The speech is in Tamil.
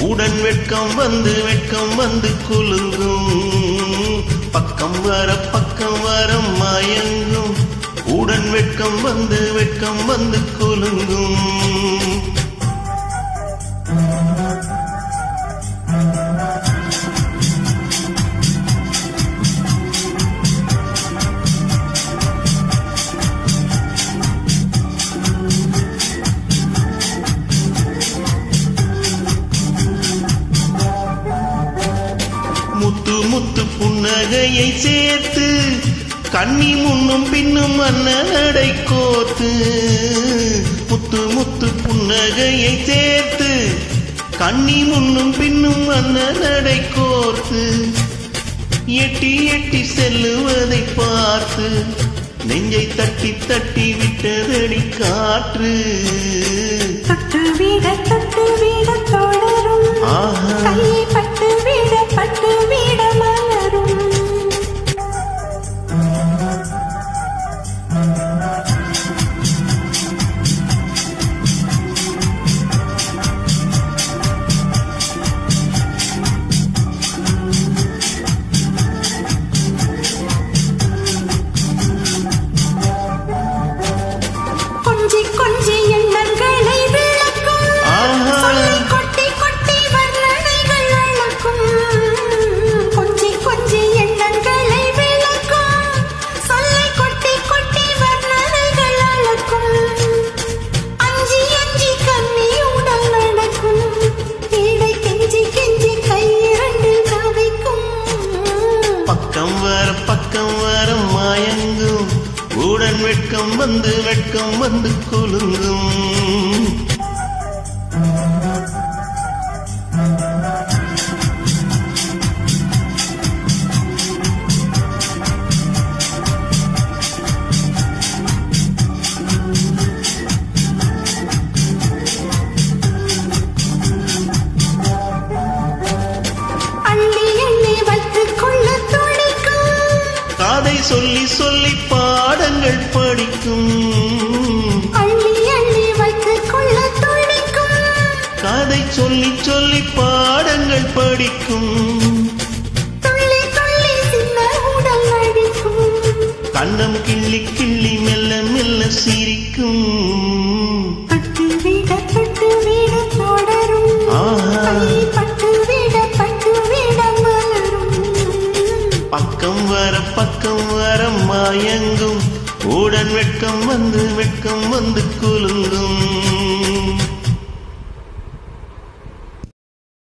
உடன் வெட்கம் வந்து குலுங்கும். பக்கம் வர மயங்கும். உடன் வெட்கம் வந்து குலுங்கும். முத்து புன்னகையை சேர்த்து கண்ணி முன்னும் பின்னும் அன்னடை கோர்த்து. முத்து புன்னகையை சேர்த்து கண்ணி முன்னும் பின்னும் அன்னடை கோர்த்து. எட்டி செல்லுவதை பார்த்து நெஞ்சை தட்டி விட்டதடி காற்று. தொட்டு விட தொடரும். கையை பட்டு விட மலரும். கொஞ்சி எண்ணங்களை விளக்கும். சொல்லை கொட்டி வர்ணனைகள் அழக்கும். கொஞ்சி எண்ணங்களை விளக்கும். சொல்லை கொட்டி வர்ணனைகள் அழக்கும். அஞ்சி கண்ணியுடன் நடக்கும். இடை கெஞ்சி கையிரண்டில் கவிக்கும். பக்கம் வர மயங்கும். உடன் வெட்கம் வந்து குலுங்கும். காதை சொல்லி பாடங்கள் படிக்கும். அள்ளி வைத்துக் கொள்ள துடிக்கும். காதை சொல்லி பாடங்கள் படிக்கும். துள்ளி சின்ன உடல் நடிக்கும். கண்ணம் கிள்ளி மெல்ல சிரிக்கும். பட்டு விட தொடரும். பட்டு விட மலரும். பக்கம் வர மயங்கும். உடன் வெட்கம் வந்து குலுங்கும்.